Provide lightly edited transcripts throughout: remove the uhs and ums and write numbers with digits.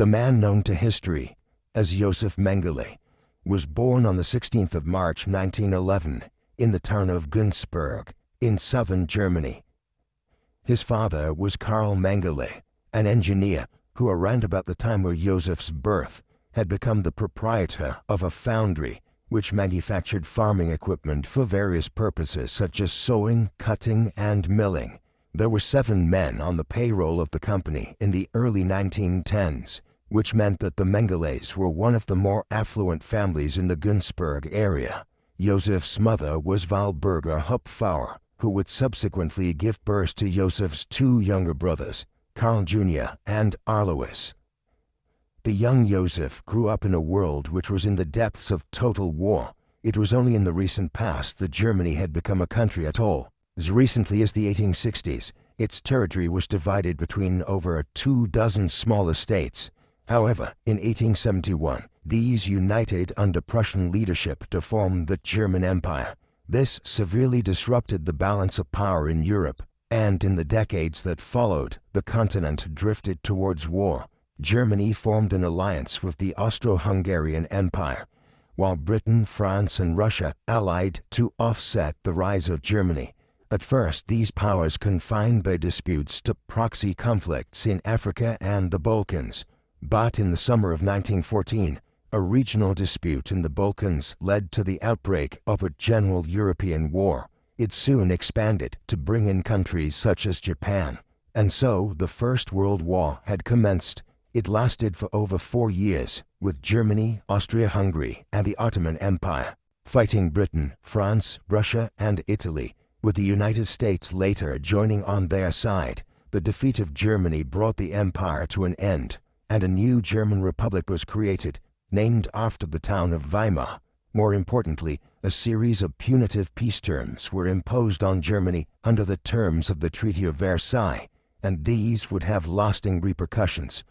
The man known to history as Josef Mengele was born on the 16th of March 1911 in the town of Günzburg in southern Germany. His father was Karl Mengele, an engineer who around about the time of Josef's birth had become the proprietor of a foundry which manufactured farming equipment for various purposes such as sowing, cutting, and milling. There were 7 men on the payroll of the company in the early 1910s, which meant that the Mengeles were one of the more affluent families in the Günzburg area. Josef's mother was Walburga Hupfauer, who would subsequently give birth to Josef's 2 younger brothers, Karl Jr. and Alois. The young Josef grew up in a world which was in the depths of total war. It was only in the recent past that Germany had become a country at all. As recently as the 1860s, its territory was divided between over 24 smaller states. However, in 1871, these united under Prussian leadership to form the German Empire. This severely disrupted the balance of power in Europe, and in the decades that followed, the continent drifted towards war. Germany formed an alliance with the Austro-Hungarian Empire, while Britain, France, and Russia allied to offset the rise of Germany. At first, these powers confined their disputes to proxy conflicts in Africa and the Balkans. But in the summer of 1914, a regional dispute in the Balkans led to the outbreak of a general European war. It soon expanded to bring in countries such as Japan. And so the First World War had commenced. It lasted for over 4 years, with Germany, Austria-Hungary, and the Ottoman Empire fighting Britain, France, Russia, and Italy, with the United States later joining on their side. The defeat of Germany brought the empire to an end, and a new German republic was created, named after the town of Weimar. More importantly, a series of punitive peace terms were imposed on Germany under the terms of the Treaty of Versailles, and these would have lasting repercussions.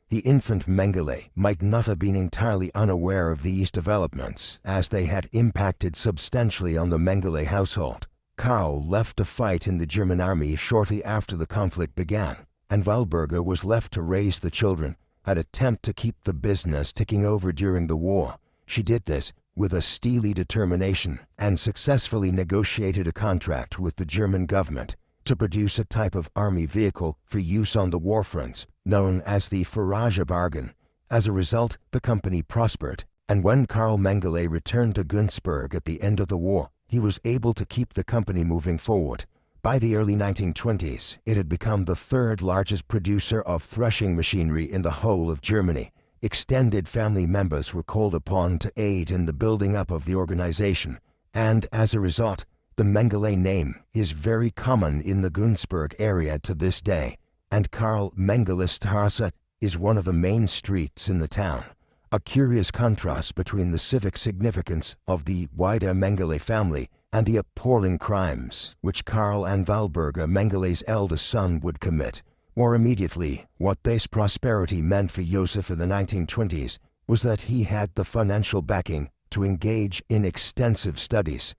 The infant Mengele might not have been entirely unaware of these developments, as they had impacted substantially on the Mengele household. Karl left to fight in the German army shortly after the conflict began, and Walburga was left to raise the children, and attempt to keep the business ticking over during the war. She did this with a steely determination and successfully negotiated a contract with the German government to produce a type of army vehicle for use on the warfront, known as the Faraja bargain. As a result, the company prospered, and when Karl Mengele returned to Günzburg at the end of the war, he was able to keep the company moving forward. By the early 1920s, it had become the 3rd largest producer of threshing machinery in the whole of Germany. Extended family members were called upon to aid in the building up of the organization, and as a result, the Mengele name is very common in the Günzburg area to this day, and Karl Mengele Straße is one of the main streets in the town. A curious contrast between the civic significance of the wider Mengele family and the appalling crimes which Karl and Walburga Mengele's eldest son would commit. More immediately, what this prosperity meant for Josef in the 1920s was that he had the financial backing to engage in extensive studies.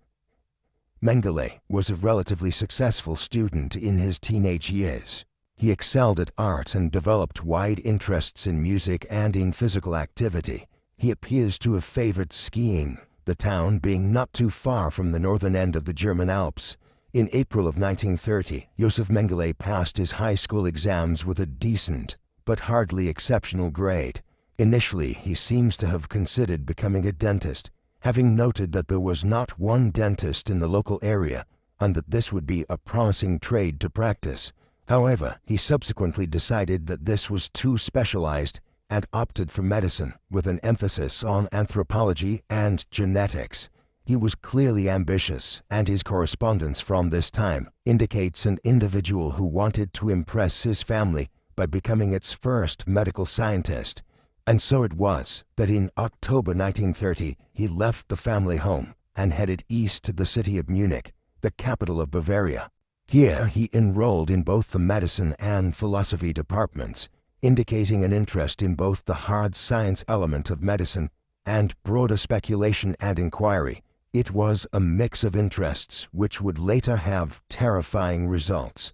Mengele was a relatively successful student in his teenage years. He excelled at art and developed wide interests in music and in physical activity. He appears to have favored skiing, the town being not too far from the northern end of the German Alps. In April of 1930, Josef Mengele passed his high school exams with a decent, but hardly exceptional grade. Initially, he seems to have considered becoming a dentist, having noted that there was not one dentist in the local area, and that this would be a promising trade to practice. However, he subsequently decided that this was too specialized and opted for medicine, with an emphasis on anthropology and genetics. He was clearly ambitious, and his correspondence from this time indicates an individual who wanted to impress his family by becoming its first medical scientist. And so it was that in October 1930, he left the family home and headed east to the city of Munich, the capital of Bavaria. Here he enrolled in both the medicine and philosophy departments, indicating an interest in both the hard science element of medicine and broader speculation and inquiry. It was a mix of interests which would later have terrifying results.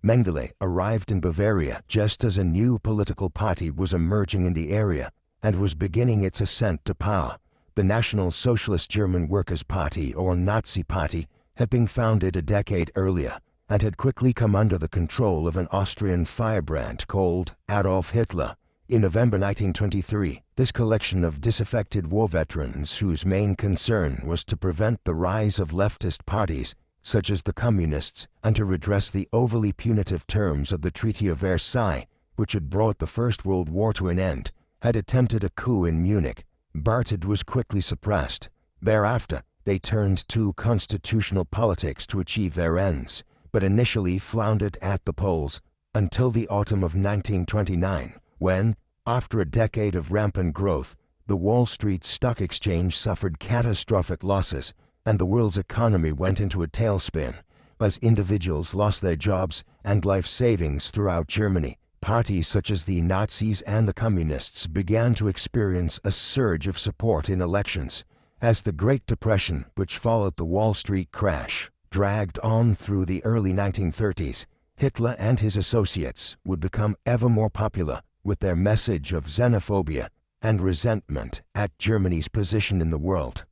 Mengele arrived in Bavaria just as a new political party was emerging in the area and was beginning its ascent to power. The National Socialist German Workers' Party, or Nazi Party, had been founded a decade earlier and had quickly come under the control of an Austrian firebrand called Adolf Hitler. In November 1923, this collection of disaffected war veterans whose main concern was to prevent the rise of leftist parties, such as the Communists, and to redress the overly punitive terms of the Treaty of Versailles, which had brought the First World War to an end, had attempted a coup in Munich, but it was quickly suppressed. Thereafter, they turned to constitutional politics to achieve their ends, but initially floundered at the polls until the autumn of 1929, when, after a decade of rampant growth, the Wall Street Stock Exchange suffered catastrophic losses and the world's economy went into a tailspin. As individuals lost their jobs and life savings throughout Germany, parties such as the Nazis and the Communists began to experience a surge of support in elections. As the Great Depression, which followed the Wall Street crash, dragged on through the early 1930s, Hitler and his associates would become ever more popular with their message of xenophobia and resentment at Germany's position in the world.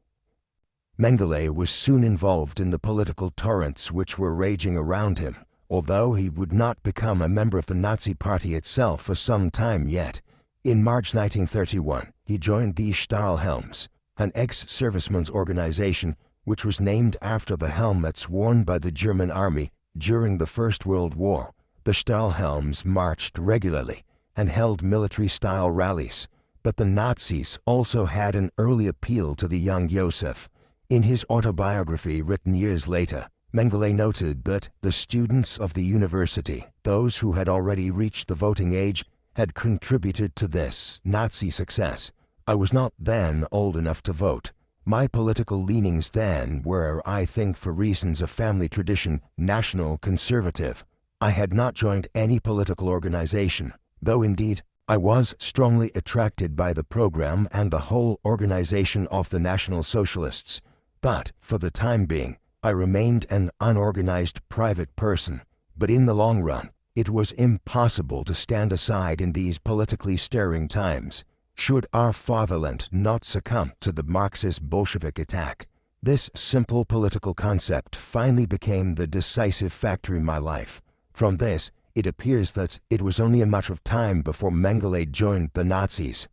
Mengele was soon involved in the political torrents which were raging around him, although he would not become a member of the Nazi Party itself for some time yet. In March 1931, he joined the Stahlhelms, an ex-servicemen's organization which was named after the helmets worn by the German army during the First World War. The Stahlhelms marched regularly and held military-style rallies, but the Nazis also had an early appeal to the young Josef. In his autobiography written years later, Mengele noted that the students of the university, those who had already reached the voting age, had contributed to this Nazi success. I was not then old enough to vote. My political leanings then were, I think for reasons of family tradition, national conservative. I had not joined any political organization, though indeed I was strongly attracted by the program and the whole organization of the National Socialists. But, for the time being, I remained an unorganized private person. But in the long run, it was impossible to stand aside in these politically stirring times. Should our fatherland not succumb to the Marxist Bolshevik attack? This simple political concept finally became the decisive factor in my life. From this, it appears that it was only a matter of time before Mengele joined the Nazis.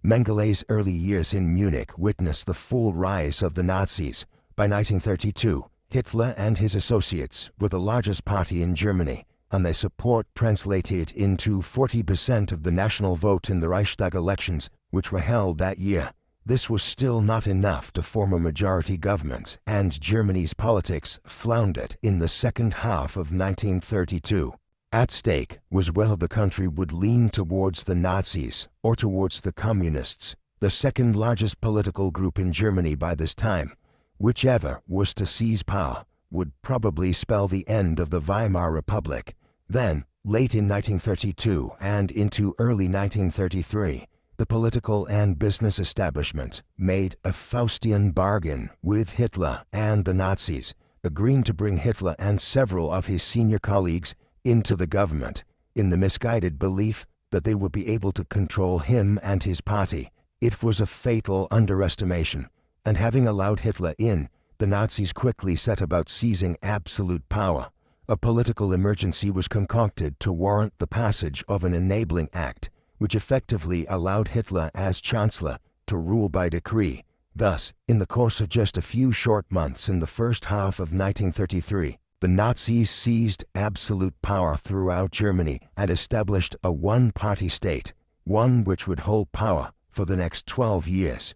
Mengele's early years in Munich witnessed the full rise of the Nazis. By 1932, Hitler and his associates were the largest party in Germany, and their support translated into 40% of the national vote in the Reichstag elections, which were held that year. This was still not enough to form a majority government, and Germany's politics floundered in the second half of 1932. At stake was whether the country would lean towards the Nazis or towards the Communists, the second largest political group in Germany by this time. Whichever was to seize power would probably spell the end of the Weimar Republic. Then, late in 1932 and into early 1933, the political and business establishment made a Faustian bargain with Hitler and the Nazis, agreeing to bring Hitler and several of his senior colleagues into the government, in the misguided belief that they would be able to control him and his party. It was a fatal underestimation, and having allowed Hitler in, the Nazis quickly set about seizing absolute power. A political emergency was concocted to warrant the passage of an enabling act, which effectively allowed Hitler as Chancellor to rule by decree. Thus, in the course of just a few short months in the first half of 1933, the Nazis seized absolute power throughout Germany and established a one-party state, one which would hold power for the next 12 years.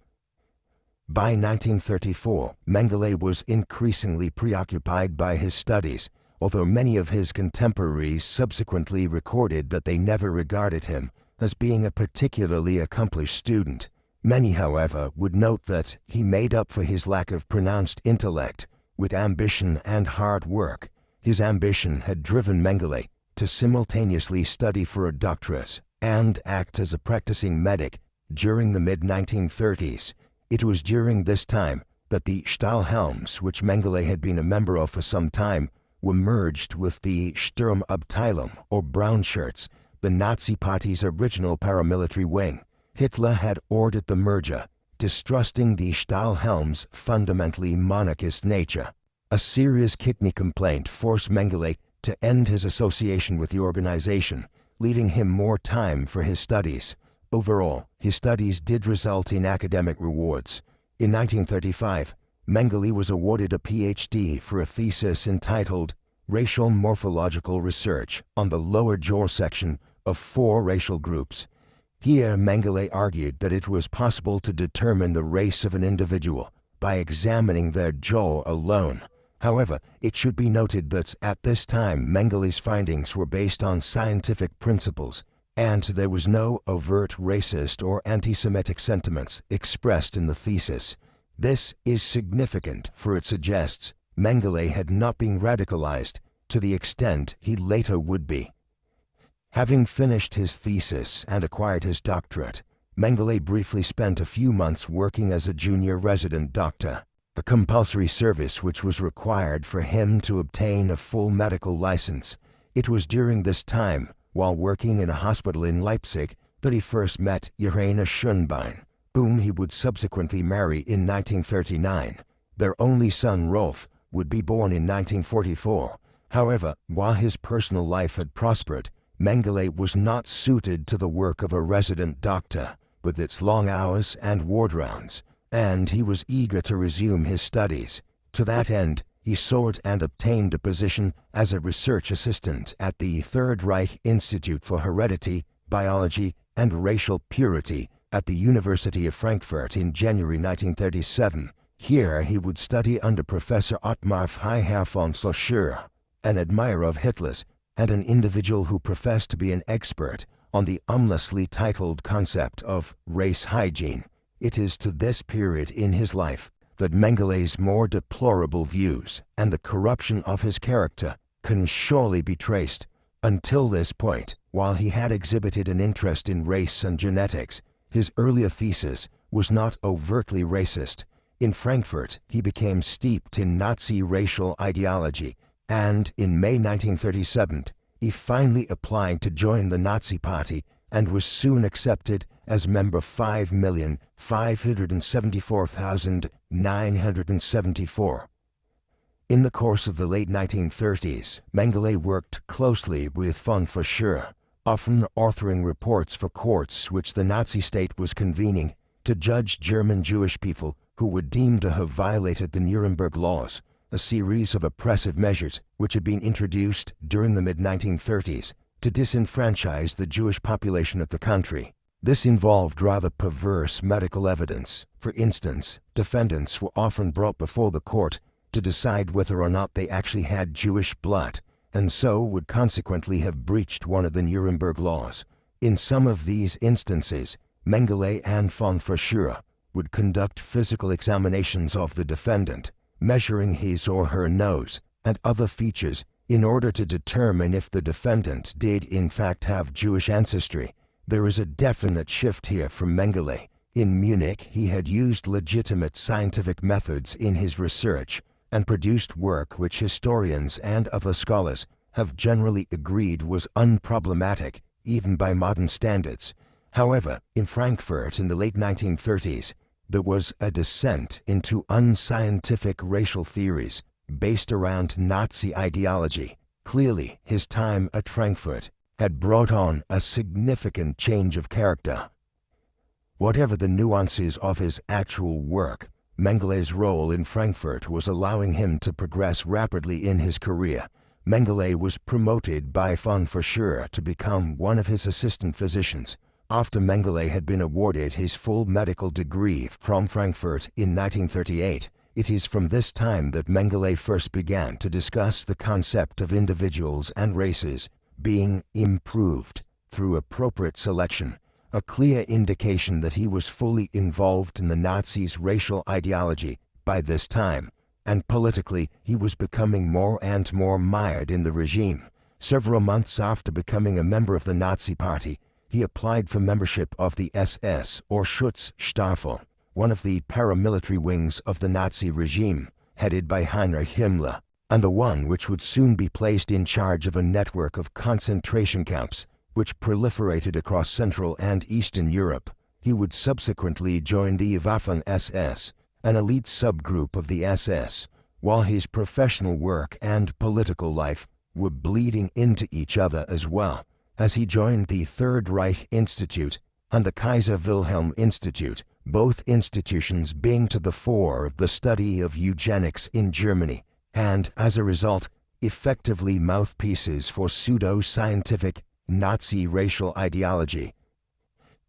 By 1934, Mengele was increasingly preoccupied by his studies, although many of his contemporaries subsequently recorded that they never regarded him as being a particularly accomplished student. Many, however, would note that he made up for his lack of pronounced intellect with ambition and hard work. His ambition had driven Mengele to simultaneously study for a doctorate and act as a practicing medic during the mid-1930s. It was during this time that the Stahlhelms, which Mengele had been a member of for some time, were merged with the Sturmabteilung, or Brown Shirts, the Nazi Party's original paramilitary wing. Hitler had ordered the merger, distrusting the Stahlhelm's fundamentally monarchist nature. A serious kidney complaint forced Mengele to end his association with the organization, leaving him more time for his studies. Overall, his studies did result in academic rewards. In 1935, Mengele was awarded a PhD for a thesis entitled Racial Morphological Research on the lower jaw section of 4 racial groups. Here, Mengele argued that it was possible to determine the race of an individual by examining their jaw alone. However, it should be noted that at this time Mengele's findings were based on scientific principles, and there was no overt racist or anti-Semitic sentiments expressed in the thesis. This is significant, for it suggests Mengele had not been radicalized to the extent he later would be. Having finished his thesis and acquired his doctorate, Mengele briefly spent a few months working as a junior resident doctor, a compulsory service which was required for him to obtain a full medical license. It was during this time, while working in a hospital in Leipzig, that he first met Johanna Schönbein, whom he would subsequently marry in 1939. Their only son, Rolf, would be born in 1944. However, while his personal life had prospered, Mengele was not suited to the work of a resident doctor, with its long hours and ward rounds, and he was eager to resume his studies. To that end, he sought and obtained a position as a research assistant at the Third Reich Institute for Heredity, Biology, and Racial Purity at the University of Frankfurt in January 1937. Here he would study under Professor Ottmar Freiherr von Saussure, an admirer of Hitler's, and an individual who professed to be an expert on the ominously titled concept of race hygiene. It is to this period in his life that Mengele's more deplorable views and the corruption of his character can surely be traced. Until this point, while he had exhibited an interest in race and genetics, his earlier thesis was not overtly racist. In Frankfurt, he became steeped in Nazi racial ideology, and in May 1937, he finally applied to join the Nazi Party and was soon accepted as member 5,574,974. In the course of the late 1930s, Mengele worked closely with von Saussure, often authoring reports for courts which the Nazi state was convening to judge German Jewish people who were deemed to have violated the Nuremberg laws, a series of oppressive measures which had been introduced during the mid-1930s to disenfranchise the Jewish population of the country. This involved rather perverse medical evidence. For instance, defendants were often brought before the court to decide whether or not they actually had Jewish blood, and so would consequently have breached one of the Nuremberg laws. In some of these instances, Mengele and von Saussure would conduct physical examinations of the defendant, measuring his or her nose and other features in order to determine if the defendant did in fact have Jewish ancestry. There is a definite shift here from Mengele. In Munich, he had used legitimate scientific methods in his research and produced work which historians and other scholars have generally agreed was unproblematic, even by modern standards. However, in Frankfurt in the late 1930s, there was a descent into unscientific racial theories based around Nazi ideology. Clearly, his time at Frankfurt had brought on a significant change of character. Whatever the nuances of his actual work, Mengele's role in Frankfurt was allowing him to progress rapidly in his career. Mengele was promoted by von Saussure to become one of his assistant physicians. After Mengele had been awarded his full medical degree from Frankfurt in 1938, it is from this time that Mengele first began to discuss the concept of individuals and races being improved through appropriate selection, a clear indication that he was fully involved in the Nazis' racial ideology by this time, and politically he was becoming more and more mired in the regime. Several months after becoming a member of the Nazi Party, he applied for membership of the SS, or Schutzstaffel, one of the paramilitary wings of the Nazi regime, headed by Heinrich Himmler. and the one which would soon be placed in charge of a network of concentration camps which proliferated across Central and Eastern Europe. He would subsequently join the Waffen-SS, an elite subgroup of the SS, while his professional work and political life were bleeding into each other as well, as he joined the Third Reich Institute and the Kaiser Wilhelm Institute, both institutions being to the fore of the study of eugenics in Germany, and, as a result, effectively mouthpieces for pseudo-scientific Nazi racial ideology.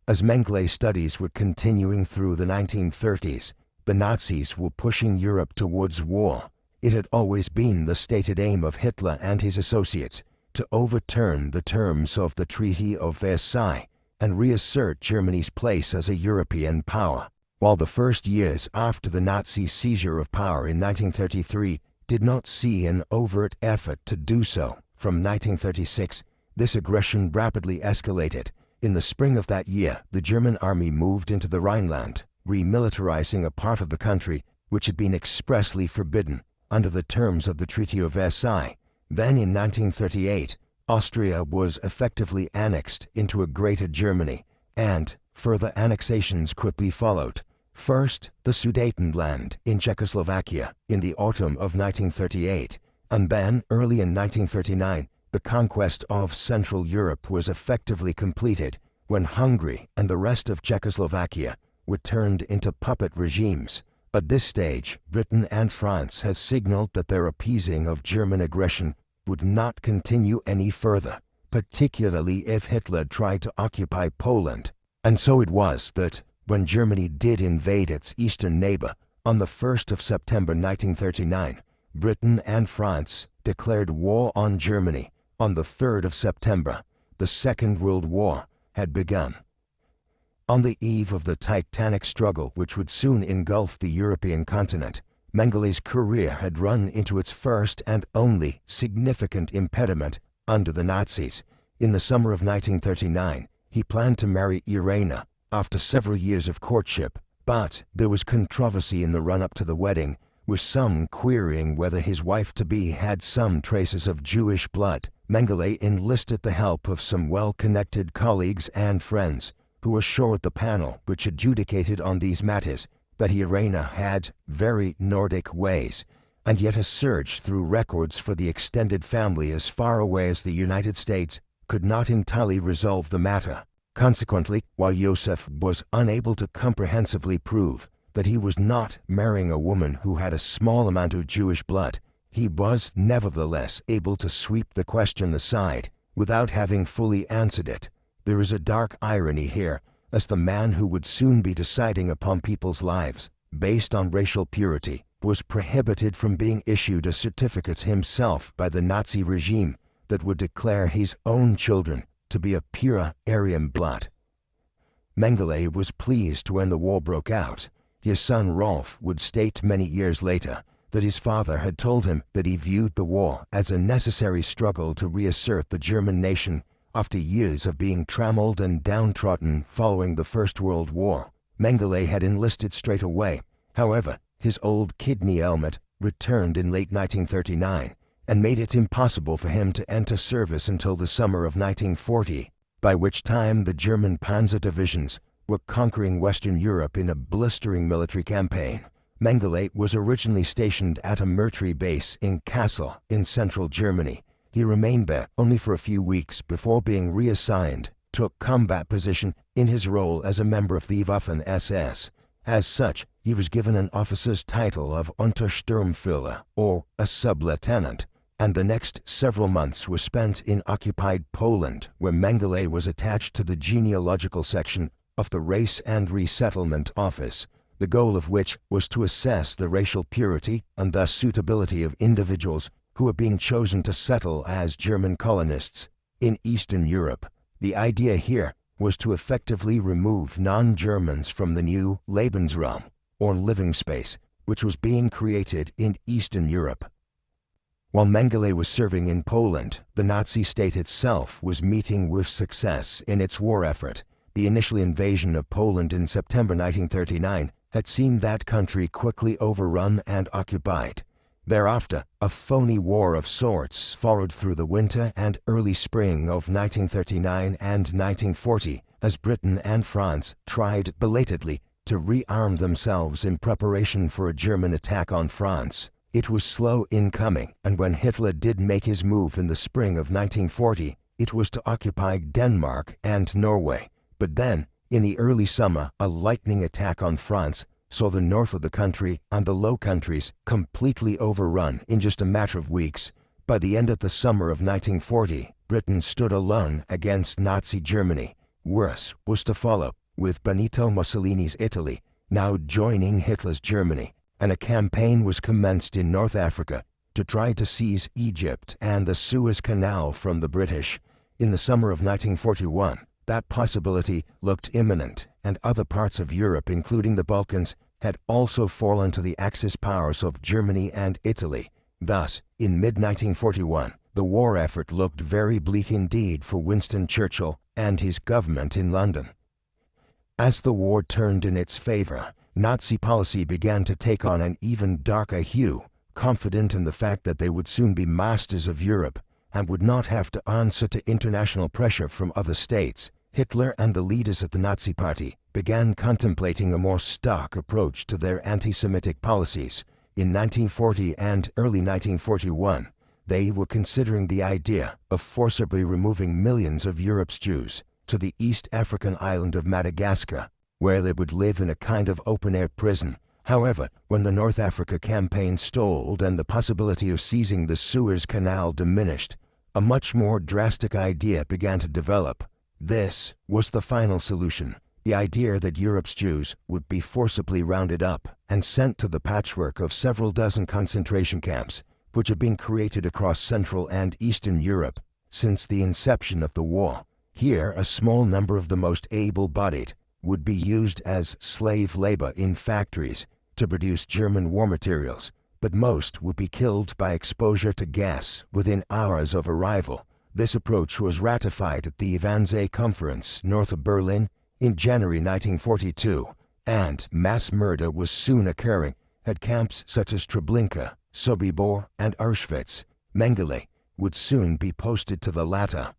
As Mengele's studies were continuing through the 1930s, the Nazis were pushing Europe towards war. It had always been the stated aim of Hitler and his associates to overturn the terms of the Treaty of Versailles and reassert Germany's place as a European power. While the first years after the Nazi seizure of power in 1933 did not see an overt effort to do so, from 1936, this aggression rapidly escalated. In the spring of that year, the German army moved into the Rhineland, remilitarizing a part of the country which had been expressly forbidden under the terms of the Treaty of Versailles. Then in 1938, Austria was effectively annexed into a Greater Germany, and further annexations quickly followed. First, the Sudetenland in Czechoslovakia in the autumn of 1938, and then, early in 1939, the conquest of Central Europe was effectively completed when Hungary and the rest of Czechoslovakia were turned into puppet regimes. At this stage, Britain and France had signaled that their appeasing of German aggression would not continue any further, particularly if Hitler tried to occupy Poland. And so it was that, when Germany did invade its eastern neighbor on the 1st of September 1939, Britain and France declared war on Germany. On the 3rd of September, the Second World War had begun. On the eve of the titanic struggle which would soon engulf the European continent, Mengele's career had run into its first and only significant impediment under the Nazis. In the summer of 1939, he planned to marry Irena after several years of courtship, but there was controversy in the run-up to the wedding, with some querying whether his wife-to-be had some traces of Jewish blood. Mengele enlisted the help of some well-connected colleagues and friends, who assured the panel which adjudicated on these matters that Irena had very Nordic ways, and yet a search through records for the extended family as far away as the United States could not entirely resolve the matter. Consequently, while Josef was unable to comprehensively prove that he was not marrying a woman who had a small amount of Jewish blood, he was nevertheless able to sweep the question aside without having fully answered it. There is a dark irony here, as the man who would soon be deciding upon people's lives, based on racial purity, was prohibited from being issued a certificate himself by the Nazi regime that would declare his own children to be of pure Aryan blood. Mengele was pleased when the war broke out. His son Rolf would state many years later that his father had told him that he viewed the war as a necessary struggle to reassert the German nation after years of being trammeled and downtrodden following the First World War. Mengele had enlisted straight away. However, his old kidney ailment returned in late 1939 and made it impossible for him to enter service until the summer of 1940, by which time the German panzer divisions were conquering Western Europe in a blistering military campaign. Mengele was originally stationed at a military base in Kassel in central Germany. He remained there only for a few weeks before being reassigned to a combat position in his role as a member of the Waffen-SS. As such, he was given an officer's title of Untersturmführer, or a sub-lieutenant, and the next several months were spent in occupied Poland, where Mengele was attached to the genealogical section of the Race and Resettlement Office, the goal of which was to assess the racial purity and thus suitability of individuals who were being chosen to settle as German colonists in Eastern Europe. The idea here was to effectively remove non-Germans from the new Lebensraum, or living space, which was being created in Eastern Europe. While Mengele was serving in Poland, the Nazi state itself was meeting with success in its war effort. The initial invasion of Poland in September 1939 had seen that country quickly overrun and occupied. Thereafter, a phony war of sorts followed through the winter and early spring of 1939 and 1940 as Britain and France tried belatedly to rearm themselves in preparation for a German attack on France. It was slow in coming, and when Hitler did make his move in the spring of 1940, it was to occupy Denmark and Norway. But then, in the early summer, a lightning attack on France saw the north of the country and the Low Countries completely overrun in just a matter of weeks. By the end of the summer of 1940, Britain stood alone against Nazi Germany. Worse was to follow, with Benito Mussolini's Italy now joining Hitler's Germany, and a campaign was commenced in North Africa to try to seize Egypt and the Suez Canal from the British. In the summer of 1941, that possibility looked imminent, and other parts of Europe, including the Balkans, had also fallen to the Axis powers of Germany and Italy. Thus, in mid-1941, the war effort looked very bleak indeed for Winston Churchill and his government in London. As the war turned in its favor, Nazi policy began to take on an even darker hue, confident in the fact that they would soon be masters of Europe and would not have to answer to international pressure from other states. Hitler and the leaders of the Nazi Party began contemplating a more stark approach to their anti-Semitic policies. In 1940 and early 1941, they were considering the idea of forcibly removing millions of Europe's Jews to the East African island of Madagascar, where they would live in a kind of open-air prison. However, when the North Africa campaign stalled and the possibility of seizing the Suez Canal diminished, a much more drastic idea began to develop. This was the final solution, the idea that Europe's Jews would be forcibly rounded up and sent to the patchwork of several dozen concentration camps, which had been created across Central and Eastern Europe since the inception of the war. Here, a small number of the most able-bodied would be used as slave labor in factories to produce German war materials, but most would be killed by exposure to gas within hours of arrival. This approach was ratified at the Wannsee Conference north of Berlin in January 1942, and mass murder was soon occurring at camps such as Treblinka, Sobibor, and Auschwitz. Mengele would soon be posted to the latter.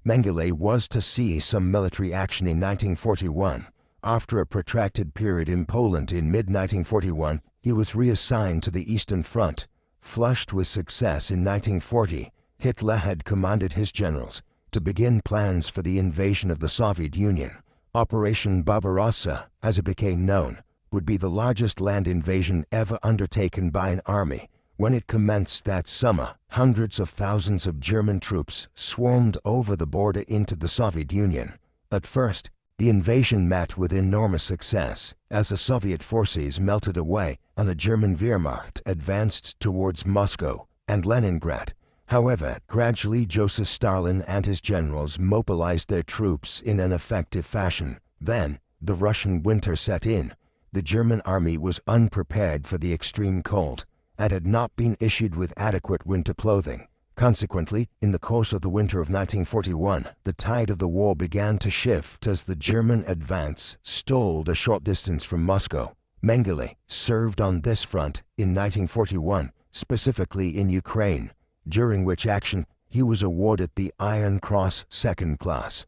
Mengele was to see some military action in 1941. After a protracted period in Poland in mid-1941, he was reassigned to the Eastern Front. Flushed with success in 1940, Hitler had commanded his generals to begin plans for the invasion of the Soviet Union. Operation Barbarossa, as it became known, would be the largest land invasion ever undertaken by an army. When it commenced that summer, hundreds of thousands of German troops swarmed over the border into the Soviet Union. At first, the invasion met with enormous success as the Soviet forces melted away and the German Wehrmacht advanced towards Moscow and Leningrad. However, gradually Joseph Stalin and his generals mobilized their troops in an effective fashion. Then, the Russian winter set in. The German army was unprepared for the extreme cold and had not been issued with adequate winter clothing. Consequently, in the course of the winter of 1941, the tide of the war began to shift as the German advance stalled a short distance from Moscow. Mengele served on this front in 1941, specifically in Ukraine, during which action he was awarded the Iron Cross Second Class.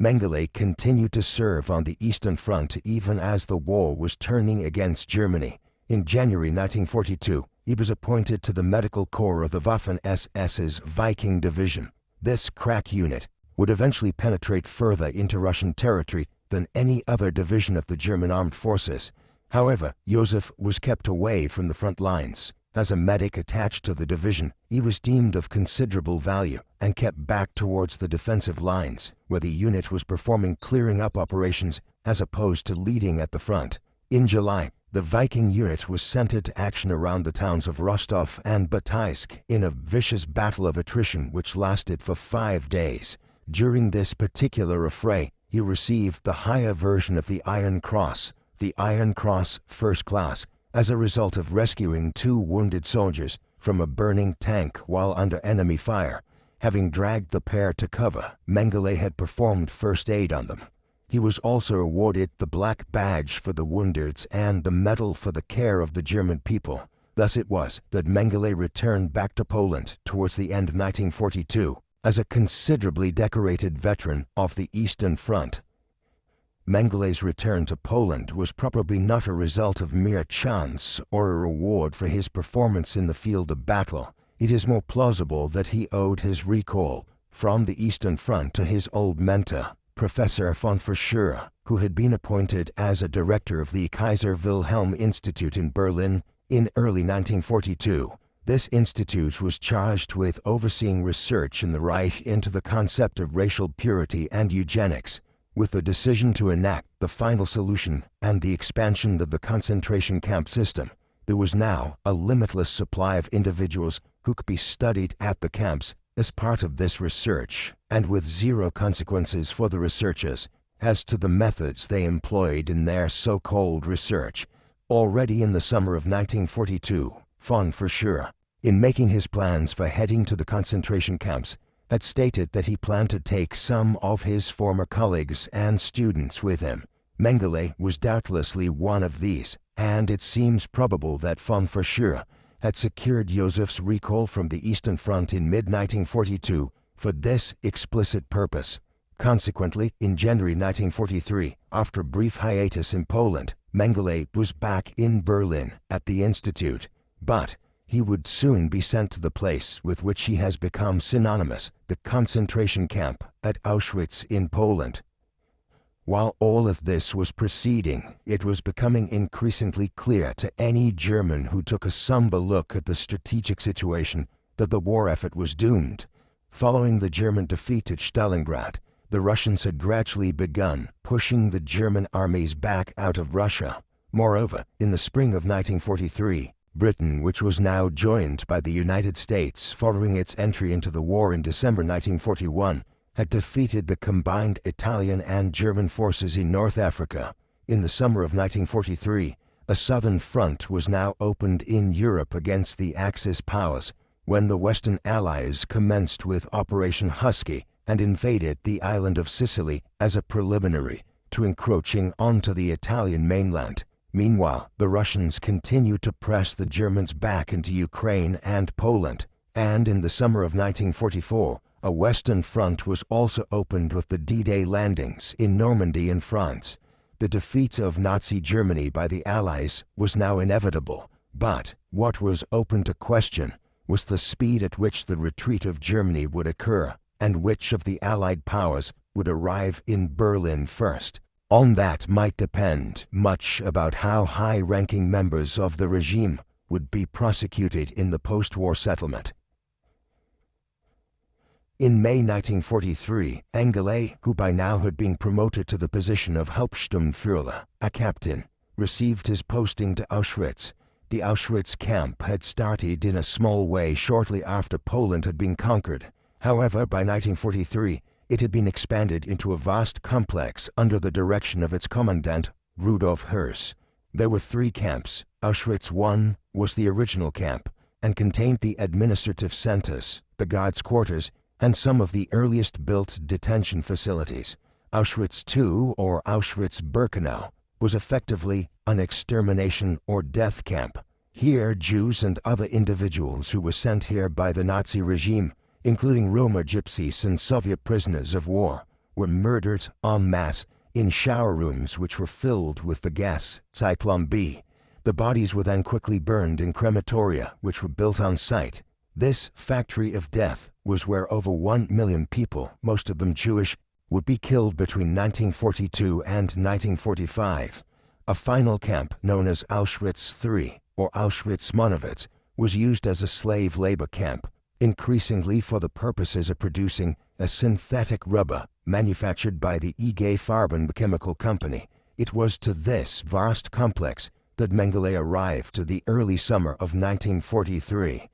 Mengele continued to serve on the Eastern Front even as the war was turning against Germany. In January 1942, he was appointed to the Medical Corps of the Waffen-SS's Viking Division. This crack unit would eventually penetrate further into Russian territory than any other division of the German armed forces. However, Josef was kept away from the front lines. As a medic attached to the division, he was deemed of considerable value and kept back towards the defensive lines, where the unit was performing clearing-up operations as opposed to leading at the front. In July, the Viking unit was sent into action around the towns of Rostov and Bataisk in a vicious battle of attrition which lasted for 5 days. During this particular affray, he received the higher version of the Iron Cross, the Iron Cross First Class, as a result of rescuing 2 wounded soldiers from a burning tank while under enemy fire. Having dragged the pair to cover, Mengele had performed first aid on them. He was also awarded the Black Badge for the wounded and the Medal for the Care of the German People. Thus it was that Mengele returned back to Poland towards the end of 1942 as a considerably decorated veteran of the Eastern Front. Mengele's return to Poland was probably not a result of mere chance or a reward for his performance in the field of battle. It is more plausible that he owed his recall from the Eastern Front to his old mentor, Professor von Verschuer, who had been appointed as a director of the Kaiser Wilhelm Institute in Berlin in early 1942. This institute was charged with overseeing research in the Reich into the concept of racial purity and eugenics, with the decision to enact the final solution and the expansion of the concentration camp system. There was now a limitless supply of individuals who could be studied at the camps as part of this research, and with zero consequences for the researchers as to the methods they employed in their so-called research. Already in the summer of 1942, von Verschuer, in making his plans for heading to the concentration camps, had stated that he planned to take some of his former colleagues and students with him. Mengele was doubtlessly one of these, and it seems probable that von Verschuer had secured Josef's recall from the Eastern Front in mid-1942 for this explicit purpose. Consequently, in January 1943, after a brief hiatus in Poland, Mengele was back in Berlin at the Institute, but he would soon be sent to the place with which he has become synonymous, the concentration camp at Auschwitz in Poland. While all of this was proceeding, it was becoming increasingly clear to any German who took a somber look at the strategic situation that the war effort was doomed. Following the German defeat at Stalingrad, the Russians had gradually begun pushing the German armies back out of Russia. Moreover, in the spring of 1943, Britain, which was now joined by the United States following its entry into the war in December 1941, had defeated the combined Italian and German forces in North Africa. In the summer of 1943, a southern front was now opened in Europe against the Axis powers, when the Western Allies commenced with Operation Husky and invaded the island of Sicily as a preliminary to encroaching onto the Italian mainland. Meanwhile, the Russians continued to press the Germans back into Ukraine and Poland, and in the summer of 1944, a Western Front was also opened with the D-Day landings in Normandy in France. The defeat of Nazi Germany by the Allies was now inevitable, but what was open to question was the speed at which the retreat of Germany would occur, and which of the Allied powers would arrive in Berlin first. On that might depend much about how high-ranking members of the regime would be prosecuted in the post-war settlement. In May 1943, Mengele, who by now had been promoted to the position of Hauptsturmführer, a captain, received his posting to Auschwitz. The Auschwitz camp had started in a small way shortly after Poland had been conquered. However, by 1943, it had been expanded into a vast complex under the direction of its commandant, Rudolf Höss. There were 3 camps. Auschwitz I was the original camp and contained the administrative centers, the guards' quarters, and some of the earliest built detention facilities. Auschwitz II, or Auschwitz-Birkenau, was effectively an extermination or death camp. Here, Jews and other individuals who were sent here by the Nazi regime, including Roma gypsies and Soviet prisoners of war, were murdered en masse in shower rooms which were filled with the gas Zyklon B. The bodies were then quickly burned in crematoria which were built on site. This factory of death was where over 1 million people, most of them Jewish, would be killed between 1942 and 1945. A final camp known as Auschwitz III, or Auschwitz-Monowitz, was used as a slave labor camp, increasingly for the purposes of producing a synthetic rubber manufactured by the IG Farben chemical company. It was to this vast complex that Mengele arrived to the early summer of 1943.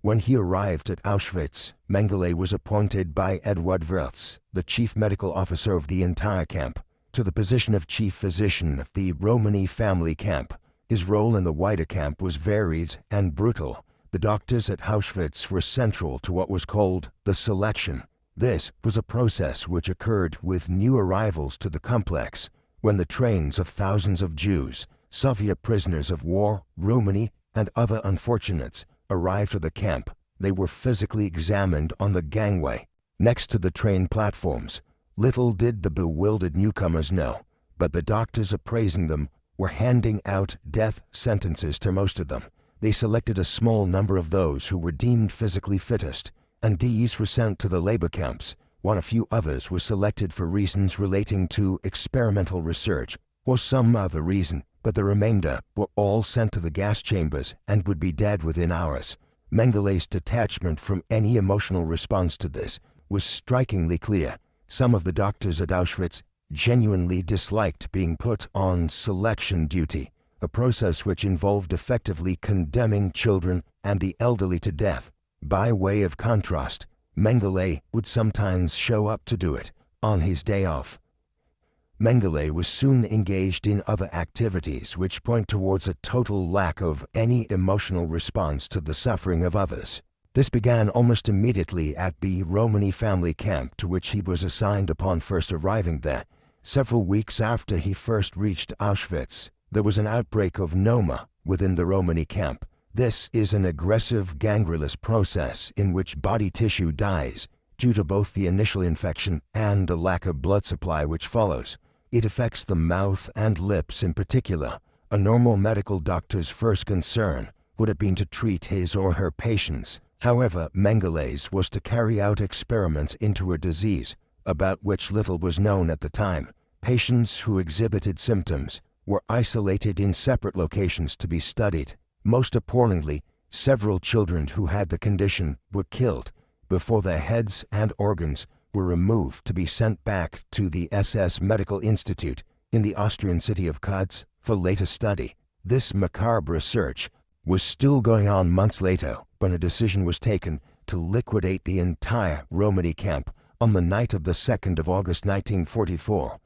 When he arrived at Auschwitz, Mengele was appointed by Eduard Wirtz, the chief medical officer of the entire camp, to the position of chief physician of the Romani family camp. His role in the wider camp was varied and brutal. The doctors at Auschwitz were central to what was called the selection. This was a process which occurred with new arrivals to the complex, when the trains of thousands of Jews, Soviet prisoners of war, Romani, and other unfortunates arrived at the camp, they were physically examined on the gangway, next to the train platforms. Little did the bewildered newcomers know, but the doctors appraising them were handing out death sentences to most of them. They selected a small number of those who were deemed physically fittest, and these were sent to the labor camps, while a few others were selected for reasons relating to experimental research or some other reason, but the remainder were all sent to the gas chambers and would be dead within hours. Mengele's detachment from any emotional response to this was strikingly clear. Some of the doctors at Auschwitz genuinely disliked being put on selection duty, a process which involved effectively condemning children and the elderly to death. By way of contrast, Mengele would sometimes show up to do it on his day off. Mengele was soon engaged in other activities which point towards a total lack of any emotional response to the suffering of others. This began almost immediately at the Romani family camp to which he was assigned upon first arriving there. Several weeks after he first reached Auschwitz, there was an outbreak of Noma within the Romani camp. This is an aggressive gangrenous process in which body tissue dies due to both the initial infection and the lack of blood supply which follows. It affects the mouth and lips in particular. A normal medical doctor's first concern would have been to treat his or her patients. However, Mengele's was to carry out experiments into a disease about which little was known at the time. Patients who exhibited symptoms were isolated in separate locations to be studied. Most appallingly, several children who had the condition were killed before their heads and organs were removed to be sent back to the SS Medical Institute in the Austrian city of Kutz for later study. This macabre research was still going on months later when a decision was taken to liquidate the entire Romani camp on the night of the 2nd of August 1944.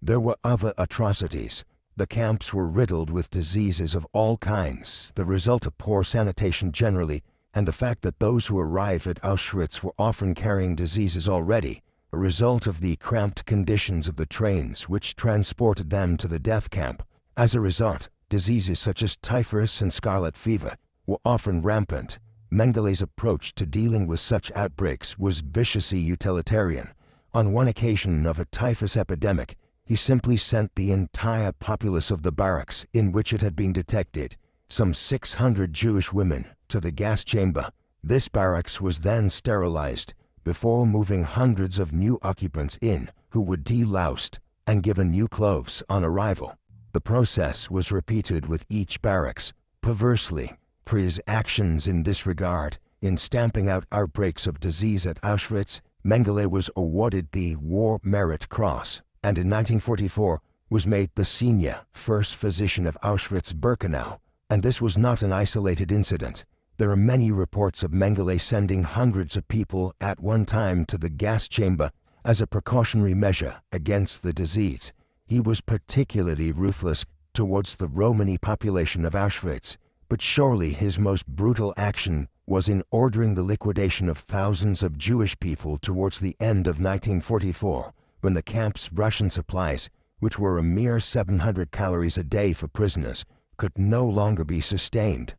There were other atrocities. The camps were riddled with diseases of all kinds, the result of poor sanitation generally, and the fact that those who arrived at Auschwitz were often carrying diseases already, a result of the cramped conditions of the trains which transported them to the death camp. As a result, diseases such as typhus and scarlet fever were often rampant. Mengele's approach to dealing with such outbreaks was viciously utilitarian. On one occasion of a typhus epidemic, he simply sent the entire populace of the barracks in which it had been detected, some 600 Jewish women, to the gas chamber. This barracks was then sterilized before moving hundreds of new occupants in who were deloused and given new clothes on arrival. The process was repeated with each barracks. Perversely, for his actions in this regard, in stamping out outbreaks of disease at Auschwitz, Mengele was awarded the War Merit Cross, and in 1944 was made the senior first physician of Auschwitz-Birkenau. And this was not an isolated incident. There are many reports of Mengele sending hundreds of people at one time to the gas chamber as a precautionary measure against the disease. He was particularly ruthless towards the Romani population of Auschwitz, but surely his most brutal action was in ordering the liquidation of thousands of Jewish people towards the end of 1944, when the camp's ration supplies, which were a mere 700 calories a day for prisoners, could no longer be sustained.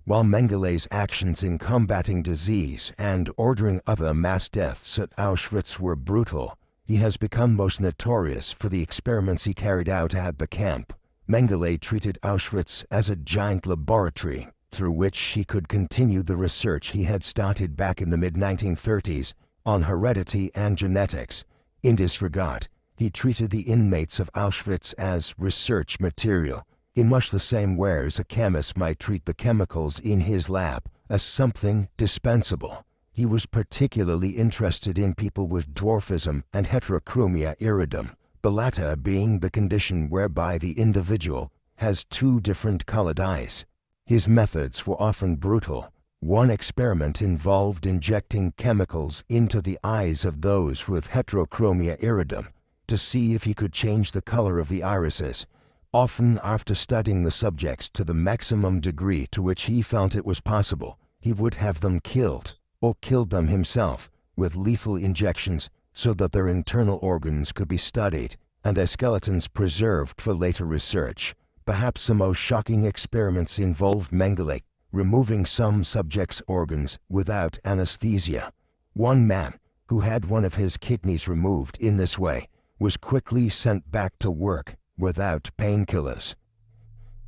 While Mengele's actions in combating disease and ordering other mass deaths at Auschwitz were brutal, he has become most notorious for the experiments he carried out at the camp. Mengele treated Auschwitz as a giant laboratory through which he could continue the research he had started back in the mid-1930s on heredity and genetics. In this regard, he treated the inmates of Auschwitz as research material, in much the same way as a chemist might treat the chemicals in his lab as something dispensable. He was particularly interested in people with dwarfism and heterochromia iridum, the latter being the condition whereby the individual has two different colored eyes. His methods were often brutal. One experiment involved injecting chemicals into the eyes of those with heterochromia iridum to see if he could change the color of the irises. Often after studying the subjects to the maximum degree to which he felt it was possible, he would have them killed, or killed them himself, with lethal injections so that their internal organs could be studied and their skeletons preserved for later research. Perhaps the most shocking experiments involved Mengele removing some subjects' organs without anesthesia. One man, who had one of his kidneys removed in this way, was quickly sent back to work without painkillers.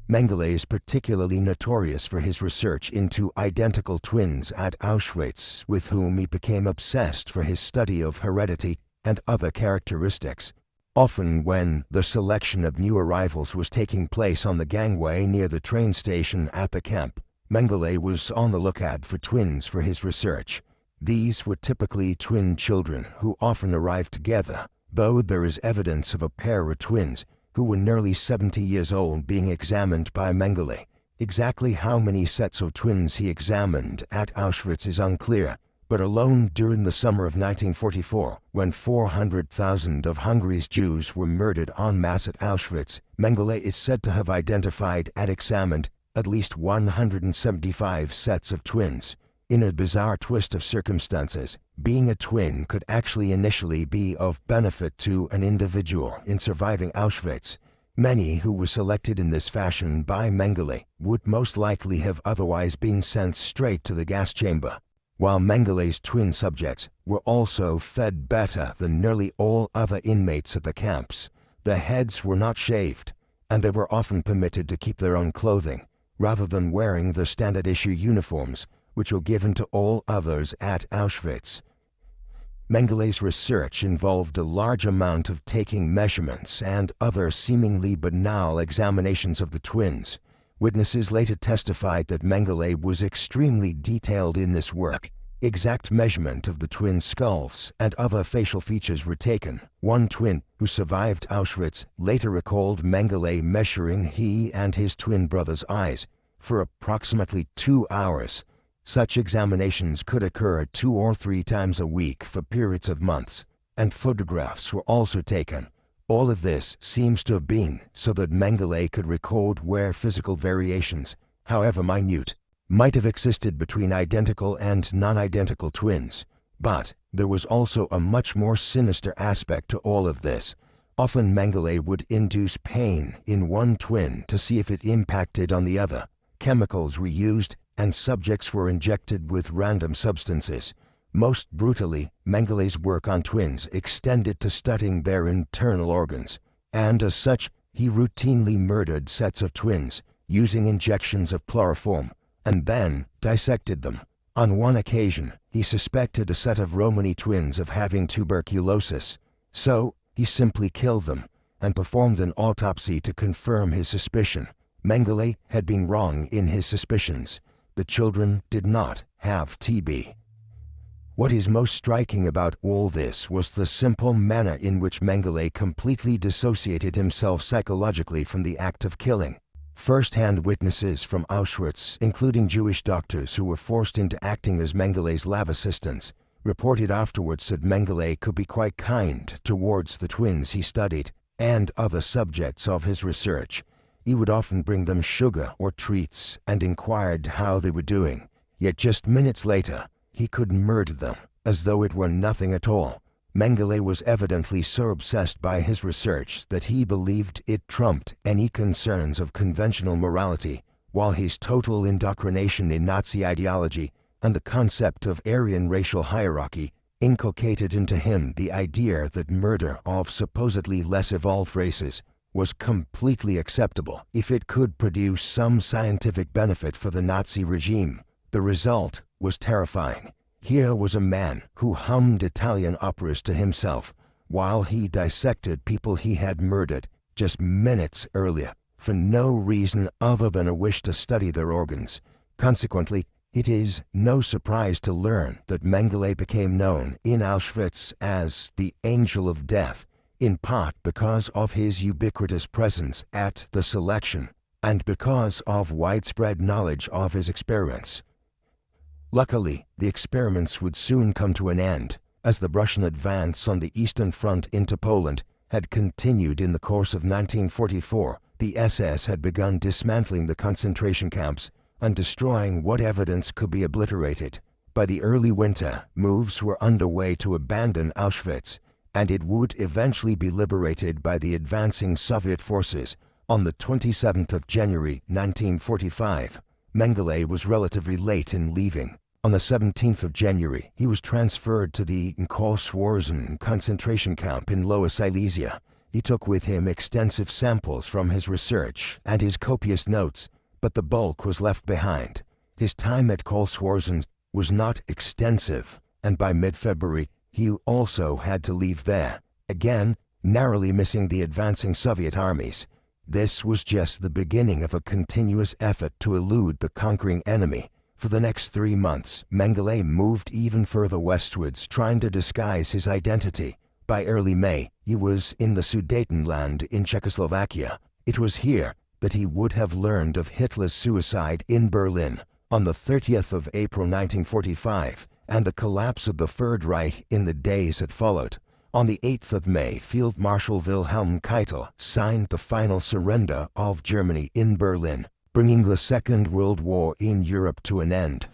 Mengele is particularly notorious for his research into identical twins at Auschwitz, with whom he became obsessed for his study of heredity and other characteristics. Often when the selection of new arrivals was taking place on the gangway near the train station at the camp, Mengele was on the lookout for twins for his research. These were typically twin children who often arrived together, though there is evidence of a pair of twins who were nearly 70 years old being examined by Mengele. Exactly how many sets of twins he examined at Auschwitz is unclear, but alone during the summer of 1944, when 400,000 of Hungary's Jews were murdered en masse at Auschwitz, Mengele is said to have identified and examined at least 175 sets of twins. In a bizarre twist of circumstances, being a twin could actually initially be of benefit to an individual in surviving Auschwitz. Many who were selected in this fashion by Mengele would most likely have otherwise been sent straight to the gas chamber. While Mengele's twin subjects were also fed better than nearly all other inmates at the camps, their heads were not shaved, and they were often permitted to keep their own clothing, rather than wearing the standard-issue uniforms which were given to all others at Auschwitz. Mengele's research involved a large amount of taking measurements and other seemingly banal examinations of the twins. Witnesses later testified that Mengele was extremely detailed in this work. Exact measurement of the twin skulls and other facial features were taken. One twin who survived Auschwitz later recalled Mengele measuring he and his twin brother's eyes for approximately 2 hours. Such examinations could occur 2 or 3 times a week for periods of months, and photographs were also taken. All of this seems to have been so that Mengele could record where physical variations, however minute, might have existed between identical and non-identical twins. But there was also a much more sinister aspect to all of this. Often Mengele would induce pain in one twin to see if it impacted on the other. Chemicals were used, and subjects were injected with random substances. Most brutally, Mengele's work on twins extended to studying their internal organs, and as such, he routinely murdered sets of twins using injections of chloroform, and then dissected them. On one occasion, he suspected a set of Romani twins of having tuberculosis, so he simply killed them and performed an autopsy to confirm his suspicion. Mengele had been wrong in his suspicions. The children did not have TB. What is most striking about all this was the simple manner in which Mengele completely dissociated himself psychologically from the act of killing. First-hand witnesses from Auschwitz, including Jewish doctors who were forced into acting as Mengele's lab assistants, reported afterwards that Mengele could be quite kind towards the twins he studied and other subjects of his research. He would often bring them sugar or treats and inquired how they were doing. Yet just minutes later, he could murder them as though it were nothing at all. Mengele was evidently so obsessed by his research that he believed it trumped any concerns of conventional morality, while his total indoctrination in Nazi ideology and the concept of Aryan racial hierarchy inculcated into him the idea that murder of supposedly less evolved races was completely acceptable if it could produce some scientific benefit for the Nazi regime. The result was terrifying. Here was a man who hummed Italian operas to himself while he dissected people he had murdered just minutes earlier for no reason other than a wish to study their organs. Consequently, it is no surprise to learn that Mengele became known in Auschwitz as the Angel of Death, in part because of his ubiquitous presence at the selection and because of widespread knowledge of his experiments. Luckily, the experiments would soon come to an end, as the Russian advance on the Eastern Front into Poland had continued. In the course of 1944, the SS had begun dismantling the concentration camps and destroying what evidence could be obliterated. By the early winter, moves were underway to abandon Auschwitz, and it would eventually be liberated by the advancing Soviet forces On the 27th of January 1945, Mengele was relatively late in leaving. On the 17th of January, he was transferred to the Schwarzen concentration camp in Lower Silesia. He took with him extensive samples from his research and his copious notes, but the bulk was left behind. His time at Schwarzen was not extensive, and by mid-February, he also had to leave there, again narrowly missing the advancing Soviet armies. This was just the beginning of a continuous effort to elude the conquering enemy. For the next 3 months, Mengele moved even further westwards, trying to disguise his identity. By early May, he was in the Sudetenland in Czechoslovakia. It was here that he would have learned of Hitler's suicide in Berlin on the 30th of April 1945 and the collapse of the Third Reich in the days that followed. On the 8th of May, Field Marshal Wilhelm Keitel signed the final surrender of Germany in Berlin, bringing the Second World War in Europe to an end.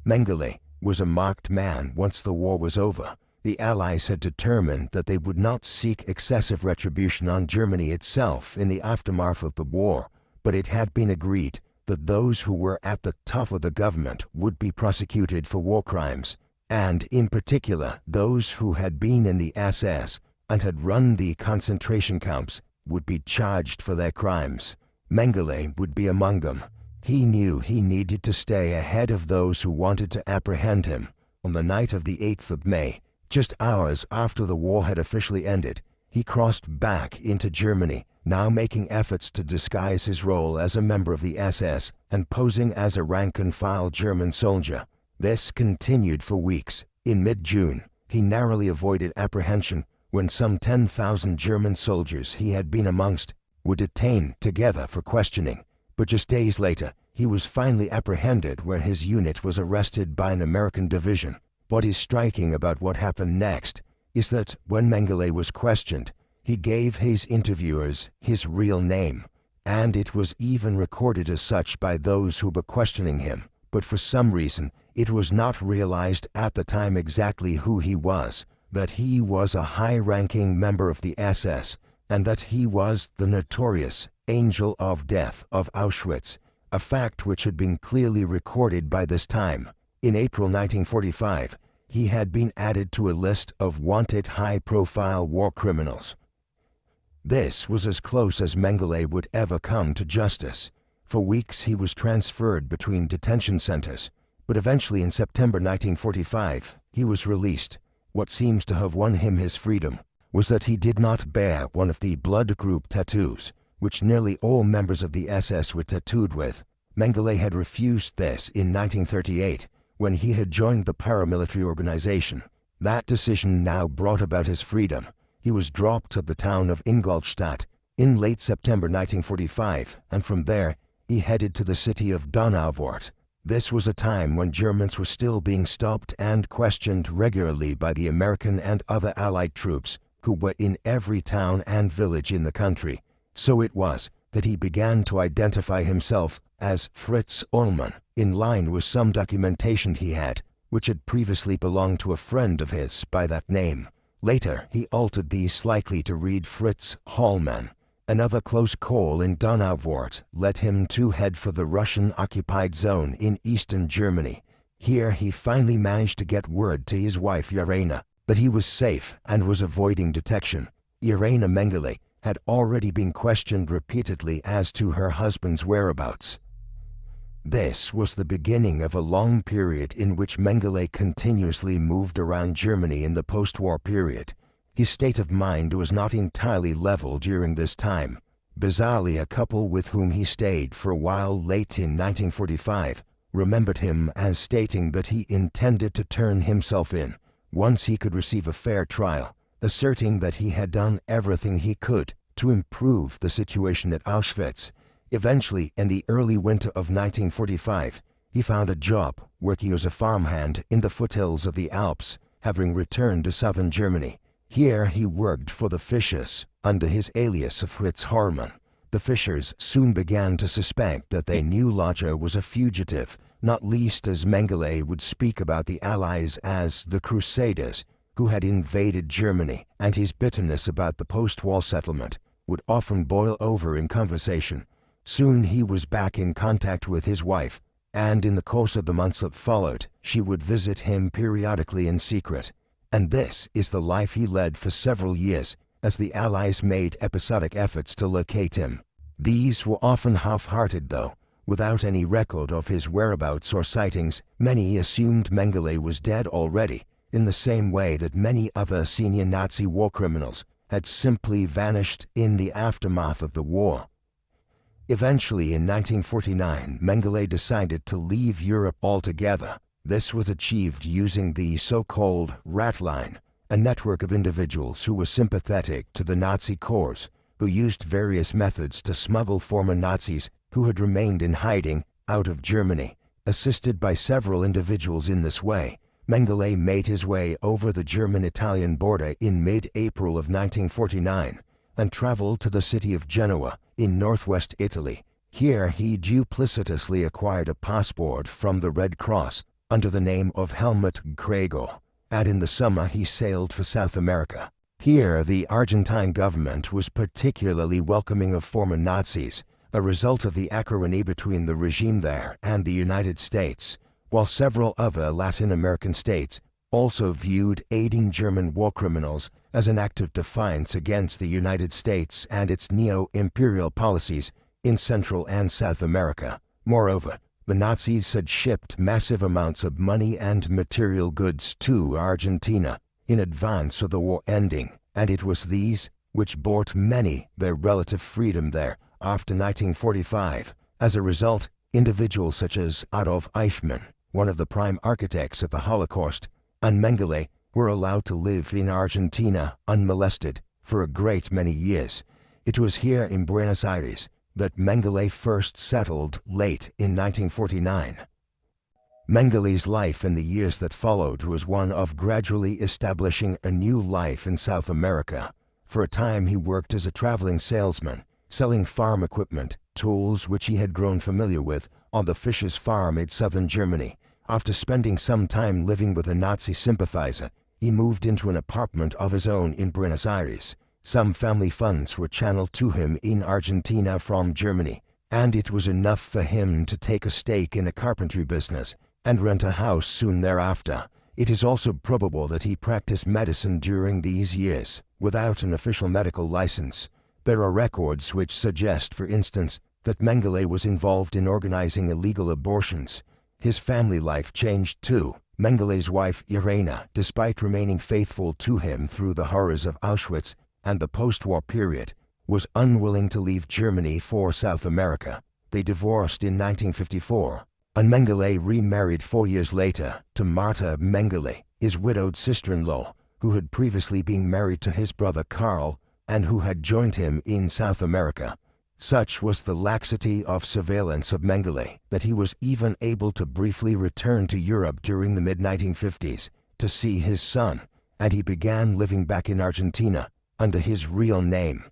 Mengele was a marked man once the war was over. The Allies had determined that they would not seek excessive retribution on Germany itself in the aftermath of the war, but it had been agreed that those who were at the top of the government would be prosecuted for war crimes, and in particular those who had been in the SS and had run the concentration camps would be charged for their crimes. Mengele would be among them. He knew he needed to stay ahead of those who wanted to apprehend him. On the night of the 8th of May, just hours after the war had officially ended, he crossed back into Germany, now making efforts to disguise his role as a member of the SS and posing as a rank-and-file German soldier. This continued for weeks. In mid-June, he narrowly avoided apprehension when some 10,000 German soldiers he had been amongst were detained together for questioning. But just days later, he was finally apprehended where his unit was arrested by an American division. What is striking about what happened next is that when Mengele was questioned, he gave his interviewers his real name, and it was even recorded as such by those who were questioning him. But for some reason, it was not realized at the time exactly who he was, that he was a high-ranking member of the SS, and that he was the notorious Angel of Death of Auschwitz, a fact which had been clearly recorded by this time. In April 1945, he had been added to a list of wanted high-profile war criminals. This was as close as Mengele would ever come to justice. For weeks he was transferred between detention centers, but eventually in September 1945, he was released. What seems to have won him his freedom was that he did not bear one of the blood group tattoos, which nearly all members of the SS were tattooed with. Mengele had refused this in 1938, when he had joined the paramilitary organization. That decision now brought about his freedom. He was dropped to the town of Ingolstadt in late September 1945, and from there, he headed to the city of Donauwörth. This was a time when Germans were still being stopped and questioned regularly by the American and other Allied troops who were in every town and village in the country. So it was that he began to identify himself as Fritz Ullmann, in line with some documentation he had, which had previously belonged to a friend of his by that name. Later, he altered these slightly to read Fritz Hallmann. Another close call in Donauwörth led him to head for the Russian-occupied zone in eastern Germany. Here he finally managed to get word to his wife Irena that he was safe and was avoiding detection. Irena Mengele had already been questioned repeatedly as to her husband's whereabouts. This was the beginning of a long period in which Mengele continuously moved around Germany in the post-war period. His state of mind was not entirely level during this time. Bizarrely, a couple with whom he stayed for a while late in 1945 remembered him as stating that he intended to turn himself in once he could receive a fair trial, asserting that he had done everything he could to improve the situation at Auschwitz. Eventually, in the early winter of 1945, he found a job working as a farmhand in the foothills of the Alps, having returned to southern Germany. Here he worked for the Fischers under his alias of Fritz Hallmann. The Fischers soon began to suspect that their new lodger was a fugitive, not least as Mengele would speak about the Allies as the Crusaders, who had invaded Germany, and his bitterness about the post-war settlement. would often boil over in conversation. Soon he was back in contact with his wife, and in the course of the months that followed, she would visit him periodically in secret. And this is the life he led for several years, as the Allies made episodic efforts to locate him. These were often half-hearted though. Without any record of his whereabouts or sightings, many assumed Mengele was dead already, in the same way that many other senior Nazi war criminals had simply vanished in the aftermath of the war. Eventually, in 1949, Mengele decided to leave Europe altogether. This was achieved using the so-called rat line, a network of individuals who were sympathetic to the Nazi cause, who used various methods to smuggle former Nazis who had remained in hiding out of Germany. Assisted by several individuals in this way, Mengele made his way over the German-Italian border in mid-April of 1949 and traveled to the city of Genoa in northwest Italy. Here he duplicitously acquired a passport from the Red Cross under the name of Helmut Gregor, and in the summer he sailed for South America. Here the Argentine government was particularly welcoming of former Nazis, a result of the acrimony between the regime there and the United States, while several other Latin American states also viewed aiding German war criminals as an act of defiance against the United States and its neo-imperial policies in Central and South America. Moreover, the Nazis had shipped massive amounts of money and material goods to Argentina in advance of the war ending, and it was these which bought many their relative freedom there after 1945. As a result, individuals such as Adolf Eichmann, one of the prime architects of the Holocaust, and Mengele were allowed to live in Argentina unmolested for a great many years. It was here in Buenos Aires that Mengele first settled late in 1949. Mengele's life in the years that followed was one of gradually establishing a new life in South America. For a time he worked as a traveling salesman, selling farm equipment, tools which he had grown familiar with, on the Fischer's farm in southern Germany. After spending some time living with a Nazi sympathizer, he moved into an apartment of his own in Buenos Aires. Some family funds were channeled to him in Argentina from Germany, and it was enough for him to take a stake in a carpentry business and rent a house soon thereafter. It is also probable that he practiced medicine during these years, without an official medical license. There are records which suggest, for instance, that Mengele was involved in organizing illegal abortions. His family life changed too. Mengele's wife, Irena, despite remaining faithful to him through the horrors of Auschwitz and the post-war period, was unwilling to leave Germany for South America. They divorced in 1954, and Mengele remarried 4 years later to Marta Mengele, his widowed sister-in-law, who had previously been married to his brother Karl and who had joined him in South America. Such was the laxity of surveillance of Mengele that he was even able to briefly return to Europe during the mid-1950s to see his son, and he began living back in Argentina under his real name.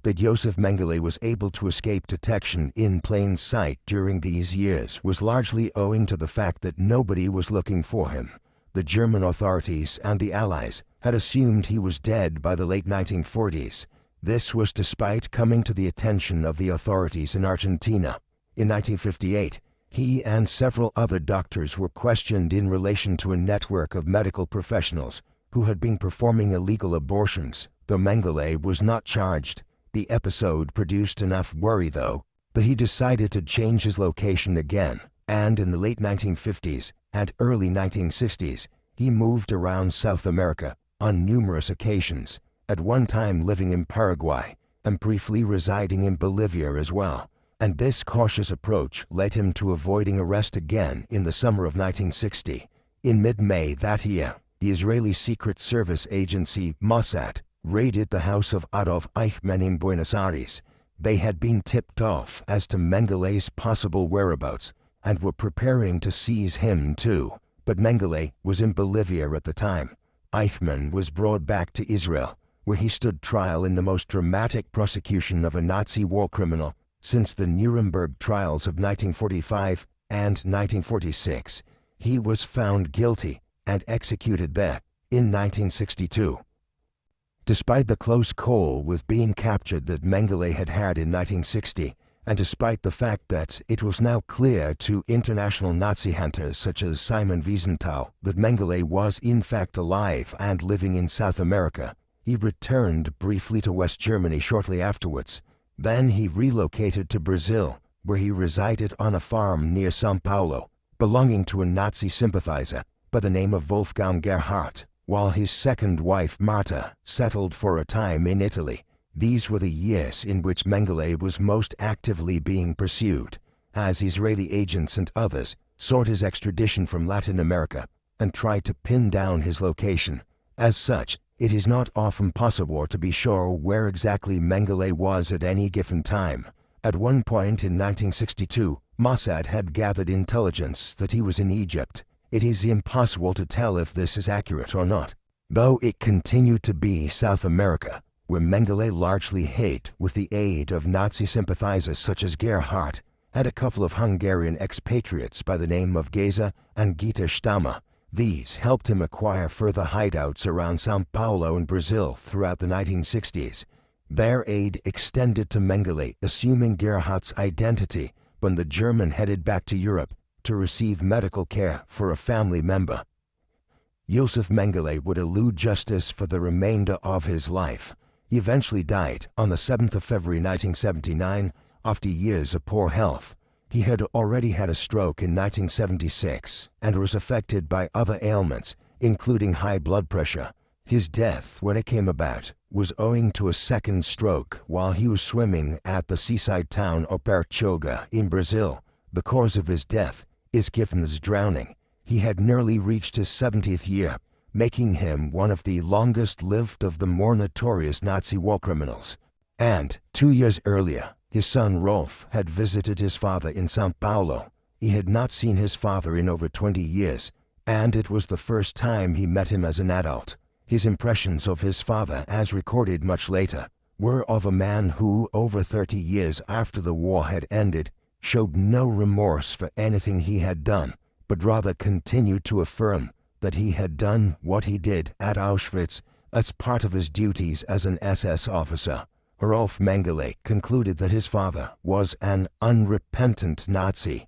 That Josef Mengele was able to escape detection in plain sight during these years was largely owing to the fact that nobody was looking for him. The German authorities and the Allies had assumed he was dead by the late 1940s. This was despite coming to the attention of the authorities in Argentina. In 1958, he and several other doctors were questioned in relation to a network of medical professionals who had been performing illegal abortions. Though Mengele was not charged, the episode produced enough worry, though, that he decided to change his location again, and in the late 1950s and early 1960s, he moved around South America on numerous occasions, at one time living in Paraguay and briefly residing in Bolivia as well. And this cautious approach led him to avoiding arrest again in the summer of 1960. In mid-May that year, the Israeli Secret Service agency Mossad raided the house of Adolf Eichmann in Buenos Aires. They had been tipped off as to Mengele's possible whereabouts and were preparing to seize him too. But Mengele was in Bolivia at the time. Eichmann was brought back to Israel, where he stood trial in the most dramatic prosecution of a Nazi war criminal since the Nuremberg trials of 1945 and 1946. He was found guilty and executed there in 1962. Despite the close call with being captured that Mengele had had in 1960, and despite the fact that it was now clear to international Nazi hunters such as Simon Wiesenthal that Mengele was in fact alive and living in South America, he returned briefly to West Germany shortly afterwards. Then he relocated to Brazil, where he resided on a farm near São Paulo, belonging to a Nazi sympathizer by the name of Wolfgang Gerhardt, while his second wife Marta settled for a time in Italy. These were the years in which Mengele was most actively being pursued, as Israeli agents and others sought his extradition from Latin America and tried to pin down his location. As such, it is not often possible to be sure where exactly Mengele was at any given time. At one point in 1962, Mossad had gathered intelligence that he was in Egypt. It is impossible to tell if this is accurate or not, though it continued to be South America, where Mengele largely hid with the aid of Nazi sympathizers such as Gerhardt and a couple of Hungarian expatriates by the name of Geza and Gita Stammer. These helped him acquire further hideouts around São Paulo and Brazil throughout the 1960s. Their aid extended to Mengele, assuming Gerhardt's identity when the German headed back to Europe to receive medical care for a family member. Josef Mengele would elude justice for the remainder of his life. He eventually died on the 7th of February 1979 after years of poor health. He had already had a stroke in 1976 and was affected by other ailments, including high blood pressure. His death, when it came about, was owing to a second stroke while he was swimming at the seaside town of Bertioga in Brazil. The cause of his death is given as drowning. He had nearly reached his 70th year, making him one of the longest-lived of the more notorious Nazi war criminals. And 2 years earlier, his son Rolf had visited his father in São Paulo. He had not seen his father in over 20 years, and it was the first time he met him as an adult. His impressions of his father, as recorded much later, were of a man who, over 30 years after the war had ended, showed no remorse for anything he had done, but rather continued to affirm that he had done what he did at Auschwitz as part of his duties as an SS officer. Rolf Mengele concluded that his father was an unrepentant Nazi.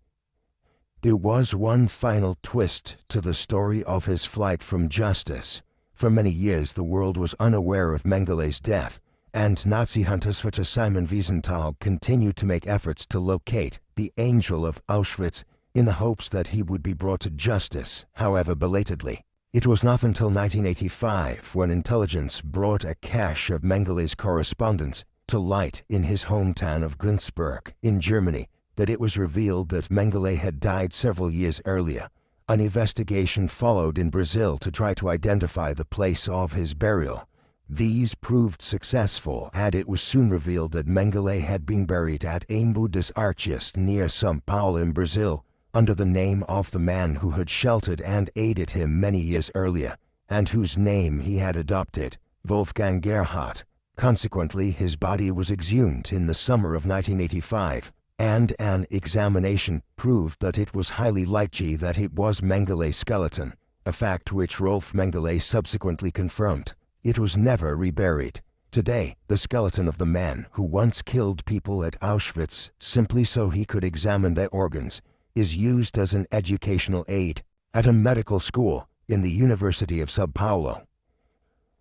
There was one final twist to the story of his flight from justice. For many years the world was unaware of Mengele's death, and Nazi hunters such as Simon Wiesenthal continued to make efforts to locate the Angel of Auschwitz in the hopes that he would be brought to justice, however belatedly. It was not until 1985 when intelligence brought a cache of Mengele's correspondence to light in his hometown of Günzburg in Germany that it was revealed that Mengele had died several years earlier. An investigation followed in Brazil to try to identify the place of his burial. These proved successful, and it was soon revealed that Mengele had been buried at Embu das Artes near São Paulo in Brazil, under the name of the man who had sheltered and aided him many years earlier, and whose name he had adopted, Wolfgang Gerhardt. Consequently, his body was exhumed in the summer of 1985, and an examination proved that it was highly likely that it was Mengele's skeleton, a fact which Rolf Mengele subsequently confirmed. It was never reburied. Today, the skeleton of the man who once killed people at Auschwitz simply so he could examine their organs is used as an educational aid at a medical school in the University of São Paulo.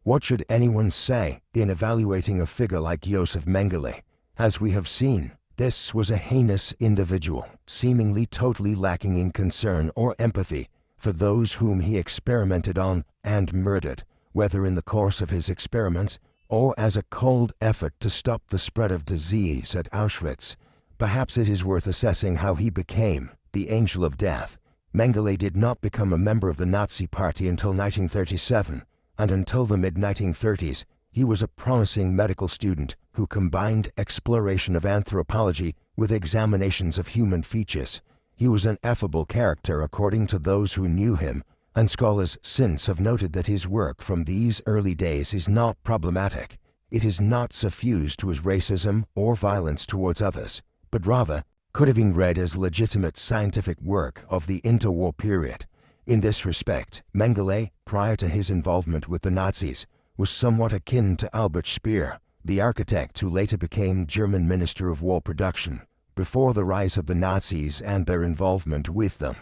What should anyone say in evaluating a figure like Josef Mengele? As we have seen, this was a heinous individual, seemingly totally lacking in concern or empathy for those whom he experimented on and murdered, whether in the course of his experiments or as a cold effort to stop the spread of disease at Auschwitz. Perhaps it is worth assessing how he became the Angel of Death. Mengele did not become a member of the Nazi Party until 1937, and until the mid-1930s, he was a promising medical student who combined exploration of anthropology with examinations of human features. He was an affable character according to those who knew him, and scholars since have noted that his work from these early days is not problematic. It is not suffused with racism or violence towards others, but rather could have been read as legitimate scientific work of the interwar period. In this respect, Mengele, prior to his involvement with the Nazis, was somewhat akin to Albert Speer, the architect who later became German Minister of War Production, before the rise of the Nazis and their involvement with them.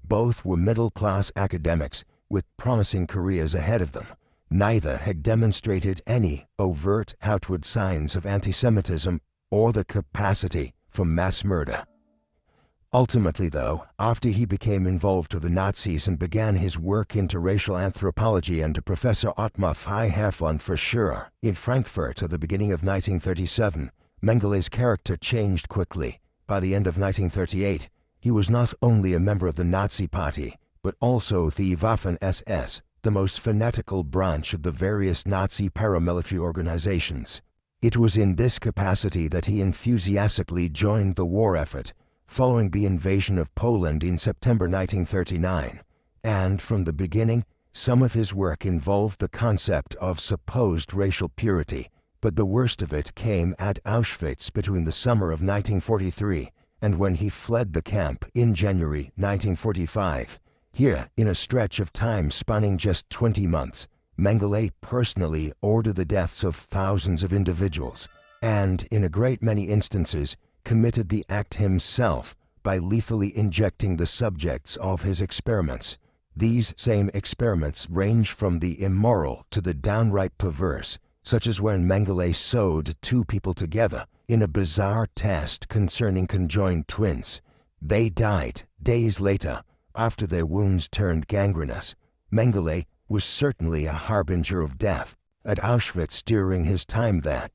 Both were middle-class academics with promising careers ahead of them. Neither had demonstrated any overt outward signs of anti-Semitism or the capacity for mass murder. Ultimately, though, after he became involved with the Nazis and began his work into racial anthropology under Professor Ottmar Freiherr von Fischer in Frankfurt at the beginning of 1937, Mengele's character changed quickly. By the end of 1938, he was not only a member of the Nazi Party, but also the Waffen-SS, the most fanatical branch of the various Nazi paramilitary organizations. It was in this capacity that he enthusiastically joined the war effort, following the invasion of Poland in September 1939, and from the beginning, some of his work involved the concept of supposed racial purity, but the worst of it came at Auschwitz between the summer of 1943 and when he fled the camp in January 1945. Here, in a stretch of time spanning just 20 months, Mengele personally ordered the deaths of thousands of individuals, and in a great many instances, committed the act himself by lethally injecting the subjects of his experiments. These same experiments range from the immoral to the downright perverse, such as when Mengele sewed two people together in a bizarre test concerning conjoined twins. They died days later after their wounds turned gangrenous. Mengele was certainly a harbinger of death at Auschwitz during his time there.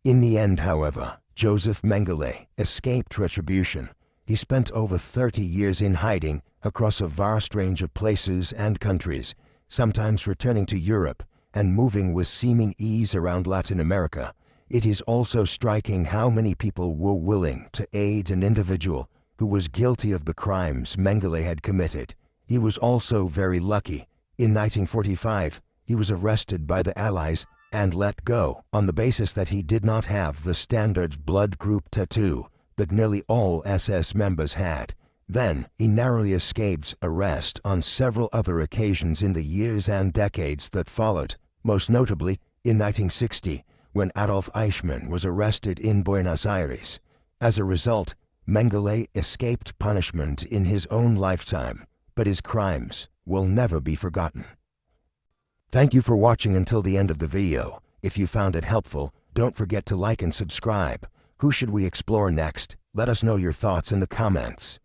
In the end, however, Josef Mengele escaped retribution. He spent over 30 years in hiding across a vast range of places and countries, sometimes returning to Europe and moving with seeming ease around Latin America. It is also striking how many people were willing to aid an individual who was guilty of the crimes Mengele had committed. He was also very lucky. In 1945, he was arrested by the Allies and let go on the basis that he did not have the standard blood group tattoo that nearly all SS members had. Then, he narrowly escaped arrest on several other occasions in the years and decades that followed, most notably in 1960, when Adolf Eichmann was arrested in Buenos Aires. As a result, Mengele escaped punishment in his own lifetime, but his crimes will never be forgotten. Thank you for watching until the end of the video. If you found it helpful, don't forget to like and subscribe. Who should we explore next? Let us know your thoughts in the comments.